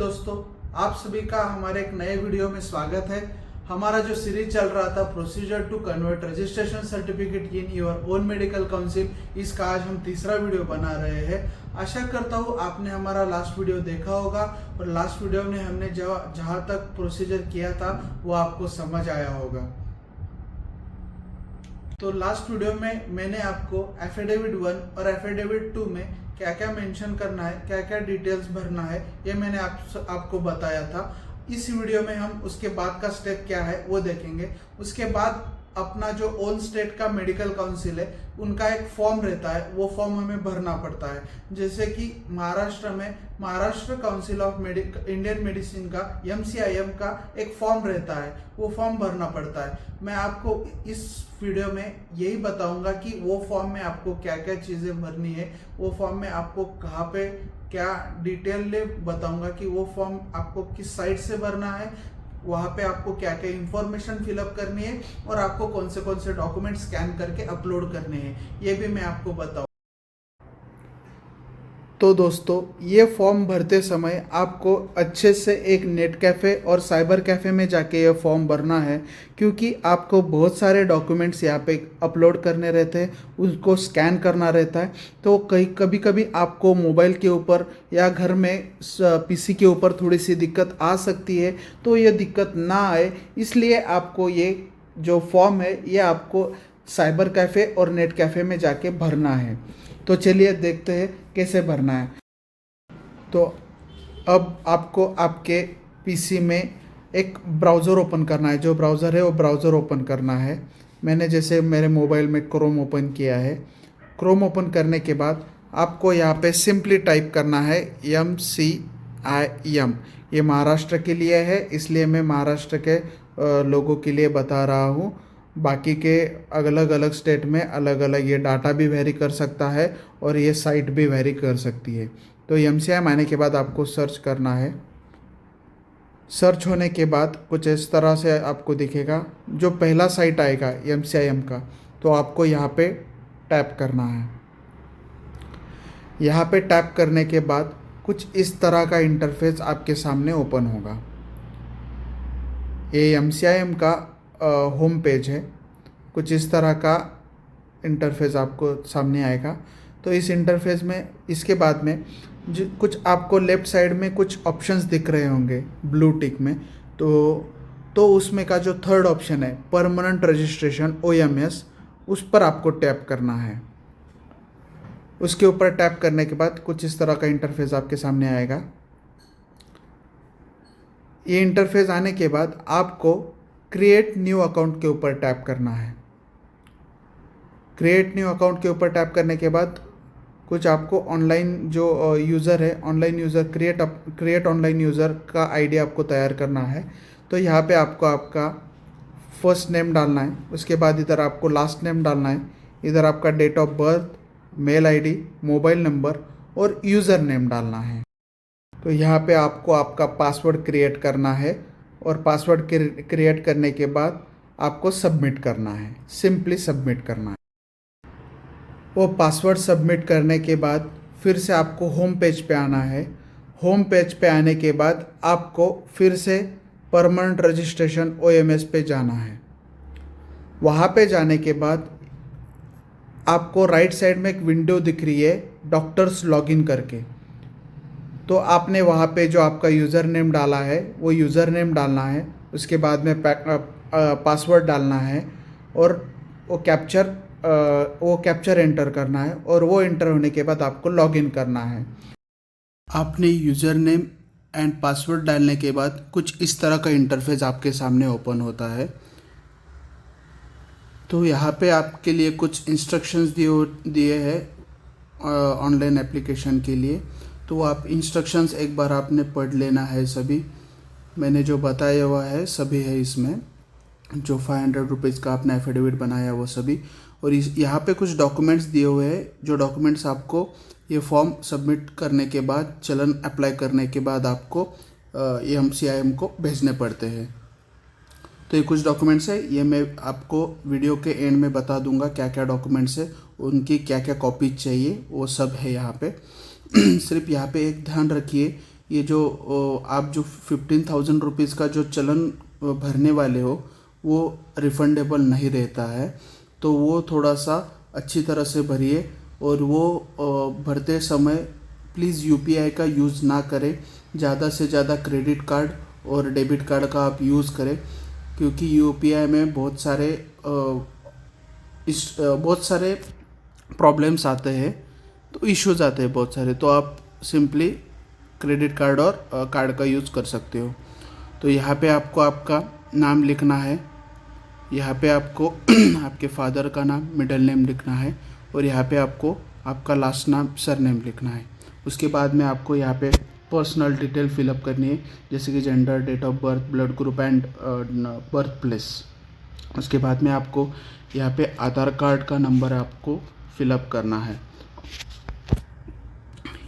दोस्तों, आप सभी का हमारे एक नए वीडियो में स्वागत है। हमारा जो सीरीज चल रहा था procedure to convert registration certificate in your own medical council, इसका आज हम तीसरा वीडियो बना रहे हैं। आशा करता हूँ आपने हमारा लास्ट वीडियो देखा होगा और लास्ट वीडियो में हमने जहाँ तक प्रोसीजर किया था वो आपको समझ आया होगा। तो लास्ट वीडियो में मैंने आपको एफिडेविट 1 और एफिडेविट 2 में क्या क्या मेंशन करना है, क्या क्या डिटेल्स भरना है, ये मैंने आपको बताया था। इस वीडियो में हम उसके बाद का स्टेप क्या है वो देखेंगे। उसके बाद अपना जो ओन स्टेट का मेडिकल काउंसिल है उनका एक फॉर्म रहता है, वो फॉर्म हमें भरना पड़ता है। जैसे कि महाराष्ट्र में Maharashtra council of Indian medicine का MCIM का एक फॉर्म रहता है, वो फॉर्म भरना पड़ता है। मैं आपको इस वीडियो में यही बताऊंगा कि वो फॉर्म में आपको क्या क्या चीज़ें भरनी है, वो फॉर्म में आपको कहाँ पे क्या डिटेल बताऊंगा कि वो फॉर्म आपको किस साइट से भरना है, वहाँ पे आपको क्या क्या इंफॉर्मेशन फिलअप करनी है और आपको कौन से डॉक्यूमेंट स्कैन करके अपलोड करने हैं, ये भी मैं आपको बताऊँ। तो दोस्तों, ये फॉर्म भरते समय आपको अच्छे से एक नेट कैफ़े और साइबर कैफ़े में जाके ये फॉर्म भरना है, क्योंकि आपको बहुत सारे डॉक्यूमेंट्स यहाँ पे अपलोड करने रहते हैं, उसको स्कैन करना रहता है। तो कभी कभी आपको मोबाइल के ऊपर या घर में PC के ऊपर थोड़ी सी दिक्कत आ सकती है। तो ये दिक्कत ना आए इसलिए आपको ये जो फॉर्म है ये आपको साइबर कैफ़े और नेट कैफ़े में जाके भरना है। तो चलिए देखते हैं कैसे भरना है। तो अब आपको आपके PC में एक ब्राउज़र ओपन करना है। जो ब्राउज़र है वो ब्राउज़र ओपन करना है। मैंने जैसे मेरे मोबाइल में क्रोम ओपन किया है। क्रोम ओपन करने के बाद आपको यहाँ पे सिंपली टाइप करना है MCIM। ये महाराष्ट्र के लिए है, इसलिए मैं महाराष्ट्र के लोगों के लिए बता रहा हूँ। बाकी के अलग अलग स्टेट में अलग अलग ये डाटा भी वेरी कर सकता है और ये साइट भी वेरी कर सकती है। तो MCIM आने के बाद आपको सर्च करना है। सर्च होने के बाद कुछ इस तरह से आपको दिखेगा। जो पहला साइट आएगा MCIM का, तो आपको यहाँ पे टैप करना है। यहाँ पे टैप करने के बाद कुछ इस तरह का इंटरफेस आपके सामने ओपन होगा। ये MCIM का होम पेज है। कुछ इस तरह का इंटरफेस आपको सामने आएगा। तो इस इंटरफेस में इसके बाद में कुछ आपको लेफ़्ट साइड में कुछ ऑप्शंस दिख रहे होंगे ब्लू टिक में। तो उसमें का जो थर्ड ऑप्शन है परमानेंट रजिस्ट्रेशन OMS, उस पर आपको टैप करना है। उसके ऊपर टैप करने के बाद कुछ इस तरह का इंटरफेस आपके सामने आएगा। ये इंटरफेस आने के बाद आपको क्रिएट न्यू अकाउंट के ऊपर टैप करना है। क्रिएट न्यू अकाउंट के ऊपर टैप करने के बाद कुछ आपको ऑनलाइन जो यूज़र है, online user create online user का आईडी आपको तैयार करना है। तो यहाँ पे आपको आपका फर्स्ट नेम डालना है, उसके बाद इधर आपको लास्ट नेम डालना है, इधर आपका date of birth, mail ID, mobile number और यूज़र नेम डालना है। तो यहाँ पे आपको आपका पासवर्ड क्रिएट करना है और पासवर्ड क्रिएट करने के बाद आपको सबमिट करना है, सिंपली सबमिट करना है। वो पासवर्ड सबमिट करने के बाद फिर से आपको होम पेज पे आना है। होम पेज पे आने के बाद आपको फिर से परमानेंट रजिस्ट्रेशन OMS पे जाना है। वहाँ पे जाने के बाद आपको राइट साइड में एक विंडो दिख रही है डॉक्टर्स लॉगिन करके। तो आपने वहाँ पे जो आपका यूज़र नेम डाला है वो यूज़र नेम डालना है, उसके बाद में पासवर्ड डालना है और वो कैप्चर एंटर करना है और वो एंटर होने के बाद आपको लॉगिन करना है। आपने यूज़र नेम एंड पासवर्ड डालने के बाद कुछ इस तरह का इंटरफेस आपके सामने ओपन होता है। तो यहाँ पे आपके लिए कुछ इंस्ट्रक्शंस दिए हैं ऑनलाइन एप्लीकेशन के लिए। तो आप इंस्ट्रक्शंस एक बार आपने पढ़ लेना है। सभी मैंने जो बताया हुआ है सभी है इसमें। जो 500 रुपीज़ का आपने एफिडेविट बनाया वो सभी, और यहाँ पे कुछ डॉक्यूमेंट्स दिए हुए हैं। जो डॉक्यूमेंट्स आपको ये फॉर्म सबमिट करने के बाद, चलन अप्लाई करने के बाद आपको ये MCIM को भेजने पड़ते हैं। तो ये कुछ डॉक्यूमेंट्स है, ये मैं आपको वीडियो के एंड में बता दूंगा क्या क्या डॉक्यूमेंट्स है, उनकी क्या क्या कॉपीज चाहिए, वो सब है यहाँ पे। सिर्फ यहाँ पे एक ध्यान रखिए, ये जो आप जो 15,000 रुपीज़ का जो चलन भरने वाले हो वो रिफंडेबल नहीं रहता है। तो वो थोड़ा सा अच्छी तरह से भरिए, और वो भरते समय प्लीज़ यूपीआई का यूज़ ना करें। ज़्यादा से ज़्यादा क्रेडिट कार्ड और डेबिट कार्ड का आप यूज़ करें, क्योंकि यूपीआई में बहुत सारे प्रॉब्लम्स आते हैं, तो इश्यूज आते हैं बहुत सारे। तो आप सिंपली क्रेडिट कार्ड और कार्ड का यूज़ कर सकते हो। तो यहाँ पे आपको आपका नाम लिखना है, यहाँ पे आपको आपके फादर का नाम मिडिल नेम लिखना है, और यहाँ पे आपको आपका लास्ट नाम सरनेम लिखना है। उसके बाद में आपको यहाँ पे पर्सनल डिटेल फिलअप करनी है, जैसे कि gender, date of birth, blood group and birth place. उसके बाद में आपको यहाँ पे आधार कार्ड का नंबर आपको फिलअप करना है।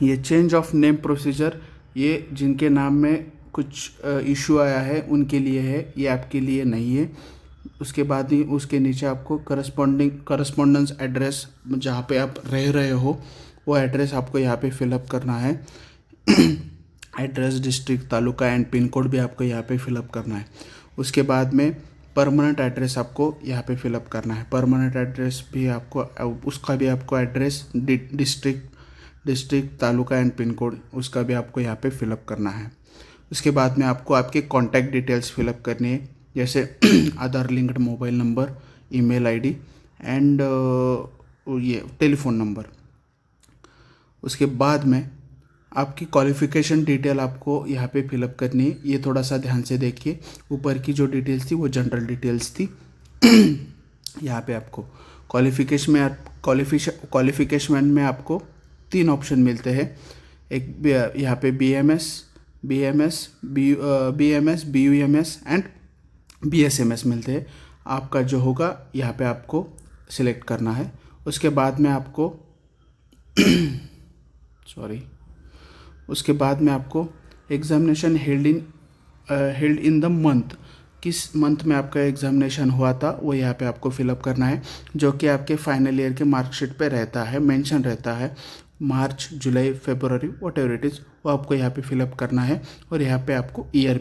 ये चेंज ऑफ नेम प्रोसीजर, ये जिनके नाम में कुछ इशू आया है उनके लिए है, ये आपके लिए नहीं है। उसके बाद ही उसके नीचे आपको करस्पॉन्डेंस एड्रेस, जहाँ पे आप रह रहे हो वो एड्रेस आपको यहाँ पे फिलअप करना है। Address, district, taluka and pin code भी आपको यहाँ पे फिलअप करना है। उसके बाद में परमानेंट एड्रेस आपको यहाँ पे फिलअप करना है। परमानेंट एड्रेस भी आपको उसका भी आपको address, district, taluka and pin code, उसका भी आपको यहाँ पे फिलअप करना है। उसके बाद में आपको आपके कॉन्टैक्ट डिटेल्स फिलअप करनी है, जैसे Aadhaar linked mobile number, email ID and ये टेलीफोन नंबर। उसके बाद में आपकी क्वालिफ़िकेशन डिटेल आपको यहाँ पे फिलअप करनी है। ये थोड़ा सा ध्यान से देखिए, ऊपर की जो डिटेल्स थी वो जनरल डिटेल्स थी। यहाँ पे आपको क्वालिफ़िकेशन में आपको 3 ऑप्शन मिलते हैं। एक यहाँ पे BMS, BUMS एंड BSMS मिलते हैं। आपका जो होगा यहाँ पे आपको सिलेक्ट करना है। उसके बाद में आपको उसके बाद में आपको examination held in the month, किस मंथ में आपका एग्जामिनेशन हुआ था वो यहाँ पे आपको फिलअप करना है, जो कि आपके फाइनल ईयर के मार्कशीट पे रहता है, मेंशन रहता है। मार्च, जुलाई, फरवरी, वॉट एवर इट इज़, वो आपको यहाँ पे फिलअप करना है। और यहाँ पे आपको ईयर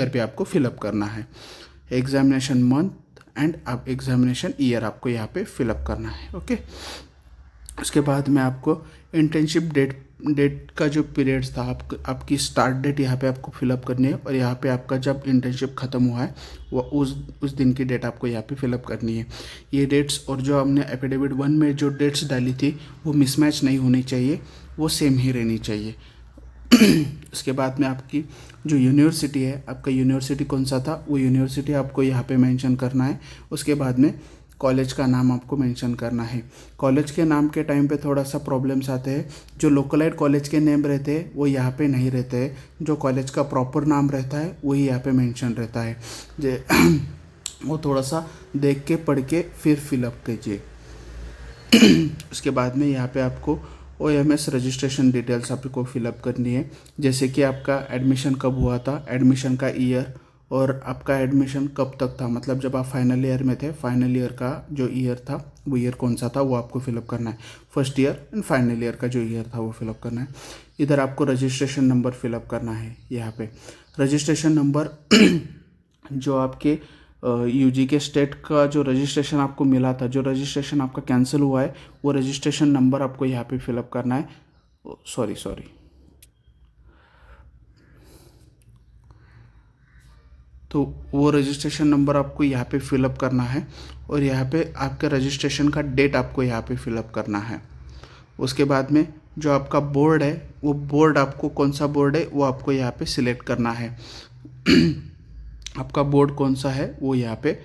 पे आपको फिलअप करना है। एग्जामिनेशन मंथ एंड आप एग्जामिनेशन ईयर आपको यहाँ पे फिलअप करना है। ओके। उसके बाद में आपको इंटर्नशिप डेट का जो पीरियड्स था, आपकी स्टार्ट डेट यहाँ पे आपको फिलअप करनी है, और यहाँ पे आपका जब इंटर्नशिप ख़त्म हुआ है वो उस दिन की डेट आपको यहाँ पे फिलअप करनी है। ये डेट्स और जो हमने एफिडेविट 1 में जो डेट्स डाली थी वो मिसमैच नहीं होनी चाहिए, वो सेम ही रहनी चाहिए। उसके बाद में आपकी जो यूनिवर्सिटी है, आपका यूनिवर्सिटी कौन सा था वो यूनिवर्सिटी आपको यहाँ पे मेंशन करना है। उसके बाद में कॉलेज का नाम आपको मेंशन करना है। कॉलेज के नाम के टाइम पे थोड़ा सा प्रॉब्लम्स आते हैं। जो लोकलाइट कॉलेज के नेम रहते हैं वो यहाँ पे नहीं रहते हैं, जो कॉलेज का प्रॉपर नाम रहता है वही यहाँ पे मेंशन रहता है। वो थोड़ा सा देख के पढ़ के फिर फिलअप कीजिए। उसके बाद में यहाँ पे आपको OMS रजिस्ट्रेशन डिटेल्स आपको फिलअप करनी है, जैसे कि आपका एडमिशन कब हुआ था, एडमिशन का ईयर, और आपका एडमिशन कब तक था, मतलब जब आप फाइनल ईयर में थे, फाइनल ईयर का जो ईयर था वो ईयर कौन सा था वो आपको फिलअप करना है। First year and final year का जो ईयर था वो फिलअप करना है। इधर आपको रजिस्ट्रेशन नंबर फिलअप करना है। यहाँ पे रजिस्ट्रेशन नंबर जो आपके UG के स्टेट का जो रजिस्ट्रेशन आपको मिला था, जो रजिस्ट्रेशन आपका कैंसिल हुआ है, वो रजिस्ट्रेशन नंबर आपको यहाँ पे फिलअप करना है। सॉरी तो वो रजिस्ट्रेशन नंबर आपको यहाँ पे फिलअप करना है, और यहाँ पे आपका रजिस्ट्रेशन का डेट आपको यहाँ पे फिलअप करना है। उसके बाद में जो आपका बोर्ड है, वो बोर्ड आपको कौन सा बोर्ड है वो आपको यहाँ पे सिलेक्ट करना है। आपका बोर्ड कौन सा है वो यहाँ पे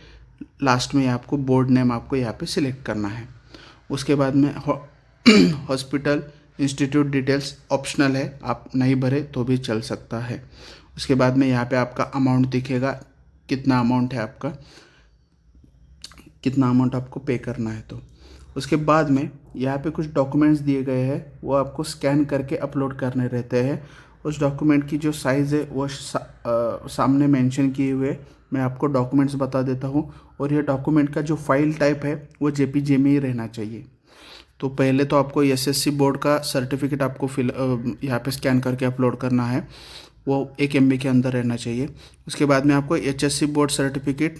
लास्ट में आपको बोर्ड नेम आपको यहाँ पे सिलेक्ट करना है। उसके बाद में हॉस्पिटल, इंस्टीट्यूट डिटेल्स ऑप्शनल है, आप नहीं भरे तो भी चल सकता है। उसके बाद में यहाँ पे आपका अमाउंट दिखेगा, कितना अमाउंट है आपका, कितना अमाउंट आपको पे करना है। तो उसके बाद में यहाँ पे कुछ डॉक्यूमेंट्स दिए गए हैं, वो आपको स्कैन करके अपलोड करने रहते हैं। उस डॉक्यूमेंट की जो साइज़ है वो सामने मेंशन किए हुए, मैं आपको डॉक्यूमेंट्स बता देता हूँ। और ये डॉक्यूमेंट का जो फाइल टाइप है वो JPG में ही रहना चाहिए। तो पहले तो आपको एसएससी बोर्ड का सर्टिफिकेट आपको यहाँ पे स्कैन करके अपलोड करना है, वो 1 MB के अंदर रहना चाहिए। उसके बाद में आपको HSC board certificate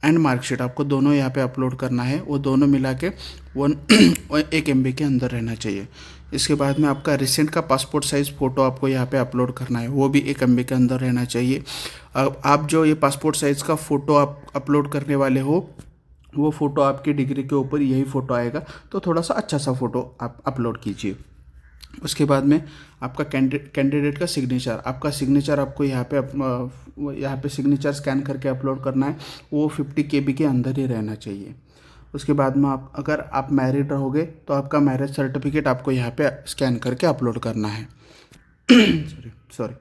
and marksheet आपको दोनों यहाँ पे अपलोड करना है, वो दोनों मिला के 1 MB के अंदर रहना चाहिए। इसके बाद में आपका रिसेंट का पासपोर्ट साइज़ फ़ोटो आपको यहाँ पे अपलोड करना है, वो भी 1 MB के अंदर रहना चाहिए। अब आप जो ये पासपोर्ट साइज़ का फ़ोटो आप अपलोड करने वाले हो, वो फ़ोटो आपकी डिग्री के ऊपर यही फ़ोटो आएगा, तो थोड़ा सा अच्छा सा फ़ोटो आप अपलोड कीजिए। उसके बाद में आपका कैंडिडेट का सिग्नेचर, आपका सिग्नेचर आपको यहाँ पे सिग्नेचर स्कैन करके अपलोड करना है, वो 50 KB के अंदर ही रहना चाहिए। उसके बाद में अगर आप मैरिड रहोगे तो आपका मैरिज सर्टिफिकेट आपको यहाँ पे स्कैन करके अपलोड करना है। सॉरी।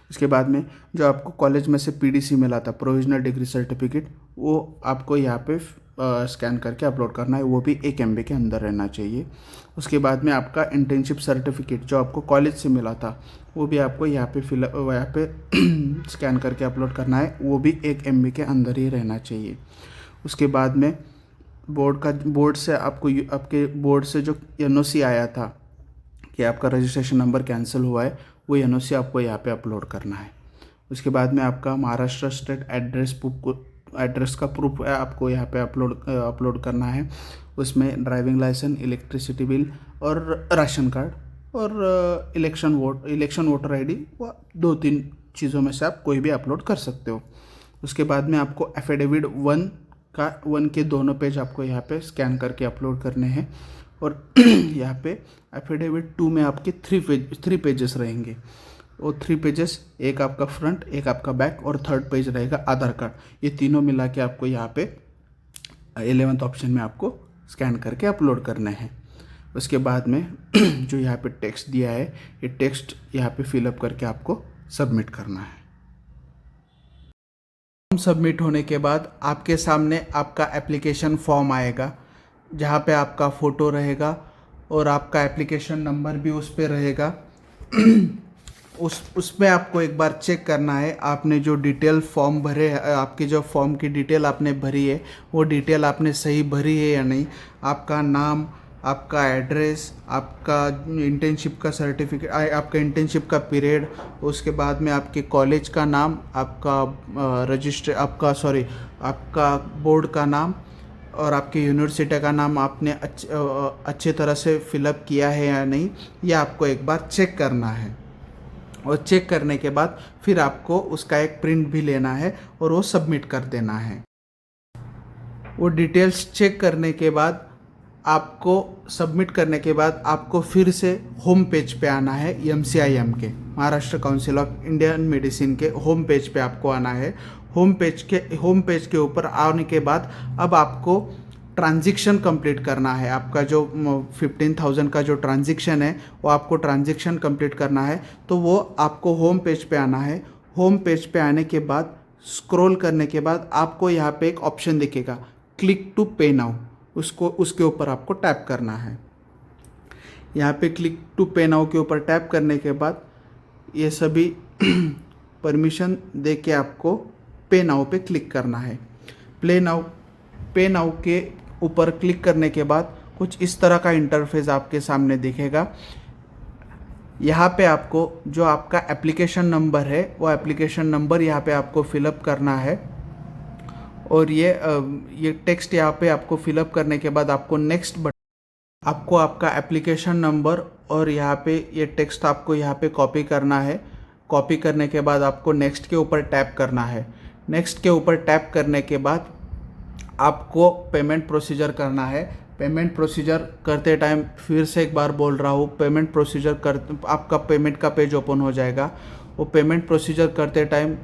उसके बाद में जो आपको कॉलेज में से PDC मिला था, प्रोविजनल डिग्री सर्टिफिकेट, वो आपको यहाँ पे स्कैन करके अपलोड करना है, वो भी 1 MB के अंदर रहना चाहिए। उसके बाद में आपका इंटर्नशिप सर्टिफिकेट जो आपको कॉलेज से मिला था, वो भी आपको यहाँ पे स्कैन करके अपलोड करना है, वो भी 1 MB के अंदर ही रहना चाहिए। उसके बाद में बोर्ड से आपके बोर्ड से जो NOC आया था कि आपका रजिस्ट्रेशन नंबर कैंसिल हुआ है, वो NOC आपको यहाँ पे अपलोड करना है। उसके बाद में आपका महाराष्ट्र स्टेट एड्रेस का प्रूफ है, आपको यहाँ पे अपलोड करना है। उसमें ड्राइविंग लाइसेंस, इलेक्ट्रिसिटी बिल और राशन कार्ड और इलेक्शन वोटर ID, वो 2-3 चीज़ों में से आप कोई भी अपलोड कर सकते हो। उसके बाद में आपको एफिडेविट 1 के दोनों पेज आपको यहाँ पे स्कैन करके अपलोड करने हैं। और यहाँ पे एफिडेविट 2 में आपके 3 पेजेस रहेंगे। वो 3 पेजेस, एक आपका फ्रंट, एक आपका बैक और 3rd पेज रहेगा आधार कार्ड। ये तीनों मिला के आपको यहाँ पे 11th ऑप्शन में आपको स्कैन करके अपलोड करना है। उसके बाद में जो यहाँ पे टेक्स्ट दिया है, ये टेक्स्ट यहाँ पे फिलअप करके आपको सबमिट करना है। सबमिट होने के बाद आपके सामने आपका एप्लीकेशन फॉर्म आएगा, जहाँ पे आपका फ़ोटो रहेगा और आपका एप्लीकेशन नंबर भी उस पर रहेगा। उसमें आपको एक बार चेक करना है, आपने जो डिटेल फॉर्म भरे, आपकी जो फॉर्म की डिटेल आपने भरी है, वो डिटेल आपने सही भरी है या नहीं। आपका नाम, आपका एड्रेस, आपका इंटर्नशिप का सर्टिफिकेट, आपका इंटर्नशिप का पीरियड, उसके बाद में आपके कॉलेज का नाम, आपका बोर्ड का नाम और आपकी यूनिवर्सिटी का नाम आपने अच्छे तरह से फिलअप किया है या नहीं, ये आपको एक बार चेक करना है। और चेक करने के बाद फिर आपको उसका एक प्रिंट भी लेना है और वो सबमिट कर देना है। वो डिटेल्स चेक करने के बाद आपको सबमिट करने के बाद आपको फिर से होम पेज पे आना है। MCIM के, Maharashtra council of Indian medicine के होम पेज पे आपको आना है। होम पेज के ऊपर आने के बाद अब आपको ट्रांजैक्शन कंप्लीट करना है। आपका जो 15,000 का जो ट्रांजैक्शन है, वो आपको ट्रांजैक्शन कंप्लीट करना है, तो वो आपको होम पेज पे आना है। होम पेज पे आने के बाद स्क्रॉल करने के बाद आपको यहाँ पे एक ऑप्शन दिखेगा, क्लिक टू पे नाउ, उसके ऊपर आपको टैप करना है। यहाँ पे क्लिक टू पे नाउ के ऊपर टैप करने के बाद ये सभी परमिशन दे के आपको पे नाउ पे क्लिक करना है। पे नाउ के ऊपर क्लिक करने के बाद कुछ इस तरह का इंटरफेस आपके सामने दिखेगा। यहाँ पे आपको जो आपका एप्लीकेशन नंबर है, वो एप्लीकेशन नंबर यहाँ पे आपको फिलअप करना है। और ये टेक्स्ट यहाँ पे आपको फिलअप करने के बाद आपको नेक्स्ट बटन, आपको आपका एप्लीकेशन नंबर और यहाँ पे ये टेक्स्ट आपको यहाँ पे कॉपी करना है। कॉपी करने के बाद आपको नेक्स्ट के ऊपर टैप करना है। नेक्स्ट के ऊपर टैप करने के बाद आपको पेमेंट प्रोसीजर करना है। पेमेंट प्रोसीजर करते टाइम फिर से एक बार बोल रहा हूँ, पेमेंट प्रोसीजर आपका पेमेंट का पेज ओपन हो जाएगा। वो पेमेंट प्रोसीजर करते टाइम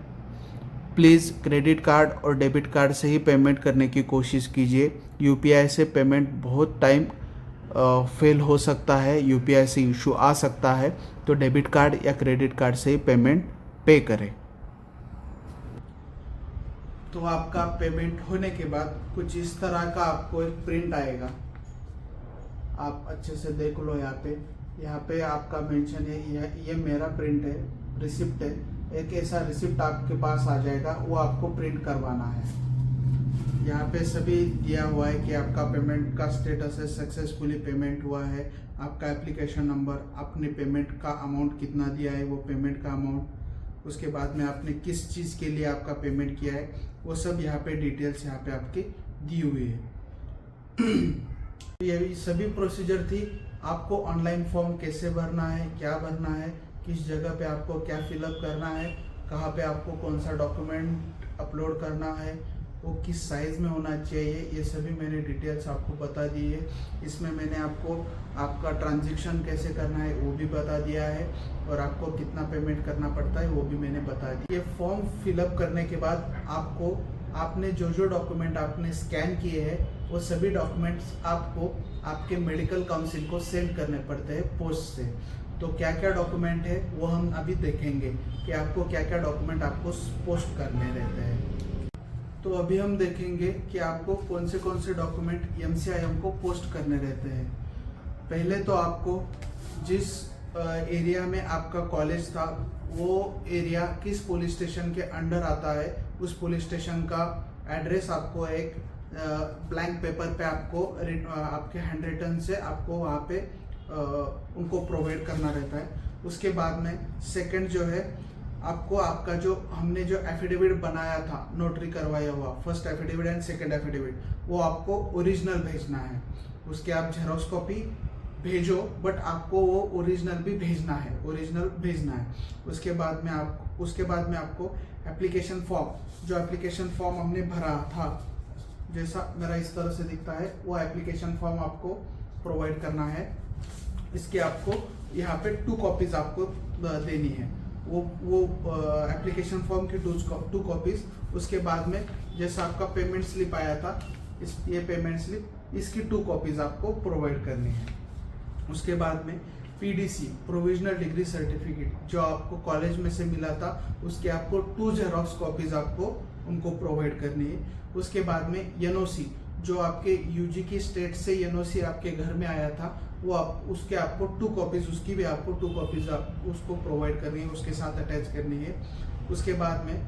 प्लीज़ क्रेडिट कार्ड और डेबिट कार्ड से ही पेमेंट करने की कोशिश कीजिए। UPI से पेमेंट बहुत टाइम फेल हो सकता है, UPI से इशू आ सकता है, तो डेबिट कार्ड या क्रेडिट कार्ड से ही पेमेंट पे करें। तो आपका पेमेंट होने के बाद कुछ इस तरह का आपको एक प्रिंट आएगा, आप अच्छे से देख लो। यहाँ पे आपका मेंशन है, ये मेरा प्रिंट है, रिसिप्ट है। एक ऐसा रिसिप्ट आपके पास आ जाएगा, वो आपको प्रिंट करवाना है। यहाँ पे सभी दिया हुआ है कि आपका पेमेंट का स्टेटस है, सक्सेसफुली पेमेंट हुआ है, आपका एप्लीकेशन नंबर, आपने पेमेंट का अमाउंट कितना दिया है वो पेमेंट का अमाउंट, उसके बाद में आपने किस चीज़ के लिए आपका पेमेंट किया है वो सब यहाँ पे डिटेल्स यहाँ पे आपके दी हुई है। ये सभी प्रोसीजर थी। आपको ऑनलाइन फॉर्म कैसे भरना है, क्या भरना है, किस जगह पे आपको क्या फिलअप करना है, कहाँ पे आपको कौन सा डॉक्यूमेंट अपलोड करना है, वो किस साइज़ में होना चाहिए, ये सभी मैंने डिटेल्स आपको बता दी है। इसमें मैंने आपको आपका ट्रांजैक्शन कैसे करना है वो भी बता दिया है, और आपको कितना पेमेंट करना पड़ता है वो भी मैंने बता दिया। ये फॉर्म फिलअप करने के बाद आपको आपने जो जो डॉक्यूमेंट आपने स्कैन किए हैं वो सभी डॉक्यूमेंट्स आपको आपके मेडिकल काउंसिल को सेंड करने पड़ते हैं पोस्ट से। तो क्या क्या डॉक्यूमेंट है वो हम अभी देखेंगे कि आपको क्या क्या डॉक्यूमेंट आपको पोस्ट करने रहते हैं। तो अभी हम देखेंगे कि आपको कौन से डॉक्यूमेंट MCIM को पोस्ट करने रहते हैं। पहले तो आपको जिस एरिया में आपका कॉलेज था वो एरिया किस पुलिस स्टेशन के अंडर आता है उस पुलिस स्टेशन का एड्रेस आपको एक ब्लैंक पेपर पे आपको आपके हैंड रिटन से आपको वहाँ पे उनको प्रोवाइड करना रहता है। उसके बाद में सेकंड जो है आपको आपका जो हमने जो एफिडेविट बनाया था नोटरी करवाया हुआ, first affidavit and second affidavit, वो आपको ओरिजिनल भेजना है। उसके आप जेरोक्स कॉपी भेजो बट आपको वो ओरिजिनल भी भेजना है, ओरिजिनल भेजना है। उसके बाद में आपको एप्लीकेशन फॉर्म, जो एप्लीकेशन फॉर्म हमने भरा था जैसा मेरा इस तरह से दिखता है, वो एप्लीकेशन फॉर्म आपको प्रोवाइड करना है। इसके आपको यहाँ पे 2 कॉपीज आपको देनी है, वो एप्लीकेशन फॉर्म की 2 कॉपीज। उसके बाद में जैसा आपका पेमेंट स्लिप आया था ये पेमेंट स्लिप, इसकी 2 कॉपीज आपको प्रोवाइड करनी है। उसके बाद में PDC प्रोविजनल डिग्री सर्टिफिकेट जो आपको कॉलेज में से मिला था उसके आपको 2 जेरोक्स कॉपीज आपको उनको प्रोवाइड करनी है। उसके बाद में NOC जो आपके UG की स्टेट से NOC आपके घर में आया था वो उसके आपको 2 कॉपीज, उसकी भी आपको 2 कॉपीज उसको प्रोवाइड करनी है, उसके साथ अटैच करनी है। उसके बाद में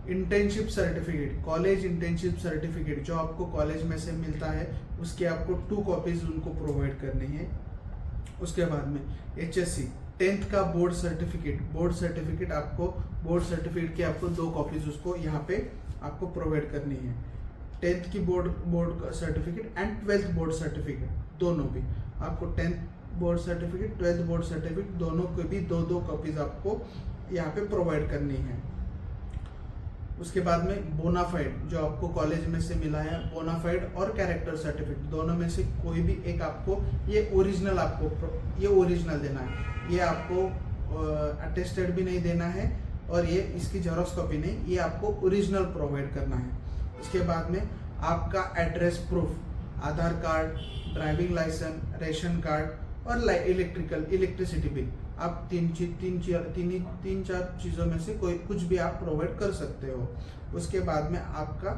internship certificate, college internship certificate जो आपको कॉलेज में से मिलता है उसके आपको 2 कॉपीज उनको प्रोवाइड करनी है। उसके बाद में HSC 10th का बोर्ड सर्टिफिकेट आपको बोर्ड सर्टिफिकेट की आपको 2 कॉपीज उसको यहाँ पे आपको प्रोवाइड करनी है। 10th की board certificate and 12th board certificate दोनों भी आपको 10th board certificate 12th board certificate दोनों को भी 2 कॉपीज आपको यहाँ पे प्रोवाइड करनी है। उसके बाद में बोनाफाइड जो आपको कॉलेज में से मिला है, बोनाफाइड और कैरेक्टर सर्टिफिकेट दोनों में से कोई भी एक आपको ये ओरिजिनल देना है। ये आपको अटेस्टेड भी नहीं देना है और ये इसकी जेरोक्स कॉपी नहीं, ये आपको ओरिजिनल प्रोवाइड करना है। उसके बाद में आपका address proof, Aadhaar card, driving licence, ration card और इलेक्ट्रिसिटी बिल, आप तीन चार चीज़ों में से कोई कुछ भी आप प्रोवाइड कर सकते हो। उसके बाद में आपका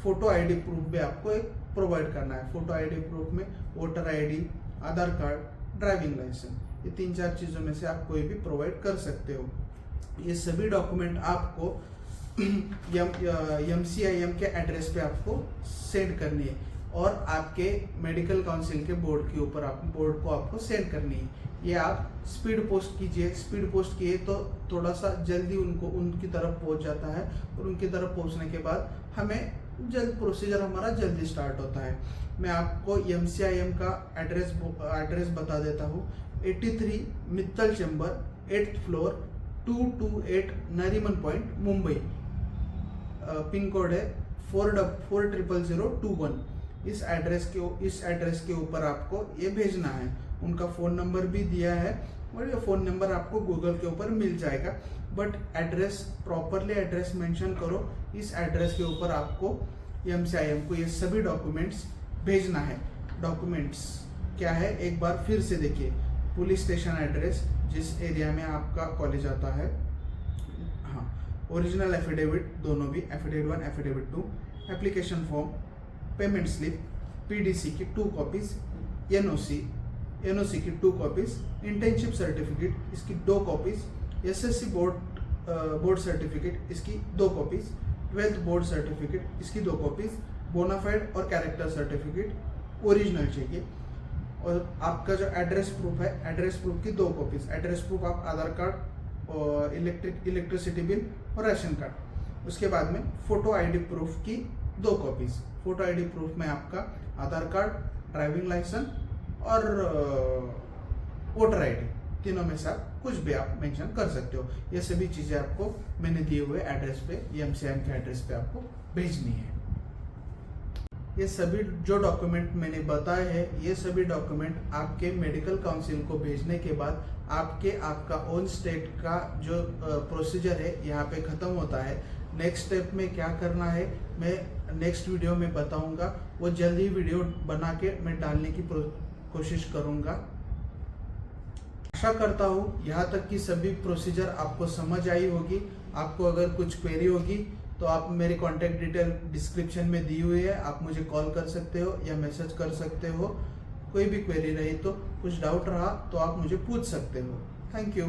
फोटो ID प्रूफ भी आपको एक प्रोवाइड करना है। फोटो ID प्रूफ में वोटर ID, आधार कार्ड, ड्राइविंग लाइसेंस, ये 3-4 चीज़ों में से आप कोई भी प्रोवाइड कर सकते हो। ये सभी डॉक्यूमेंट आपको MCIM के एड्रेस पे आपको सेंड करनी है और आपके मेडिकल काउंसिल के बोर्ड के ऊपर बोर्ड को आपको सेंड करनी है। ये आप स्पीड पोस्ट कीजिए, स्पीड पोस्ट किए तो थोड़ा सा जल्दी उनकी तरफ पहुंच जाता है और उनकी तरफ पहुंचने के बाद हमें प्रोसीजर हमारा जल्दी स्टार्ट होता है। मैं आपको MCIM का एड्रेस बता देता हूँ। 83 Mittal chamber, 8th floor, 228 Nariman point, Mumbai. Pin code है 400021। इस एड्रेस के ऊपर आपको ये भेजना है। उनका फ़ोन नंबर भी दिया है और ये फ़ोन नंबर आपको गूगल के ऊपर मिल जाएगा, but address properly address mention करो। इस एड्रेस के ऊपर आपको MCIM को ये सभी डॉक्यूमेंट्स भेजना है। डॉक्यूमेंट्स क्या है एक बार फिर से देखिए। पुलिस स्टेशन एड्रेस जिस एरिया में आपका कॉलेज आता है, हाँ, ओरिजिनल एफिडेविट दोनों भी, affidavit 1, affidavit 2, application form, payment slip, PDC की 2 कॉपीज, NOC की 2 कॉपीज, इंटर्नशिप सर्टिफिकेट इसकी 2 कॉपीज, SSC बोर्ड सर्टिफिकेट इसकी 2 कॉपीज, 12th बोर्ड सर्टिफिकेट इसकी 2 कॉपीज, बोनाफाइड और कैरेक्टर सर्टिफिकेट ओरिजिनल चाहिए। और आपका जो एड्रेस प्रूफ है, एड्रेस प्रूफ की 2 कॉपीज। एड्रेस प्रूफ आप आधार कार्ड और इलेक्ट्रिसिटी बिल और राशन कार्ड। उसके बाद में फोटो आईडी प्रूफ की 2 कॉपीज। फोटो आईडी प्रूफ में आपका आधार कार्ड, ड्राइविंग लाइसेंस और वोटर आईडी, तीनों में से आप कुछ भी आप मेंशन कर सकते हो। ये सभी चीज़ें आपको मैंने दिए हुए एड्रेस पे, एमसीआईएम के एड्रेस पे आपको भेजनी है। ये सभी जो डॉक्यूमेंट मैंने बताए हैं, ये सभी डॉक्यूमेंट आपके मेडिकल काउंसिल को भेजने के बाद आपका ओन स्टेट का जो प्रोसीजर है यहाँ पे ख़त्म होता है। नेक्स्ट स्टेप में क्या करना है मैं नेक्स्ट वीडियो में बताऊंगा। वो जल्दी वीडियो बना के मैं डालने की कोशिश करूंगा। आशा करता हूँ यहाँ तक की सभी प्रोसीजर आपको समझ आई होगी। आपको अगर कुछ क्वेरी होगी तो आप मेरी कॉन्टैक्ट डिटेल डिस्क्रिप्शन में दी हुई है, आप मुझे कॉल कर सकते हो या मैसेज कर सकते हो। कोई भी क्वेरी रही तो, कुछ डाउट रहा तो आप मुझे पूछ सकते हो। Thank you.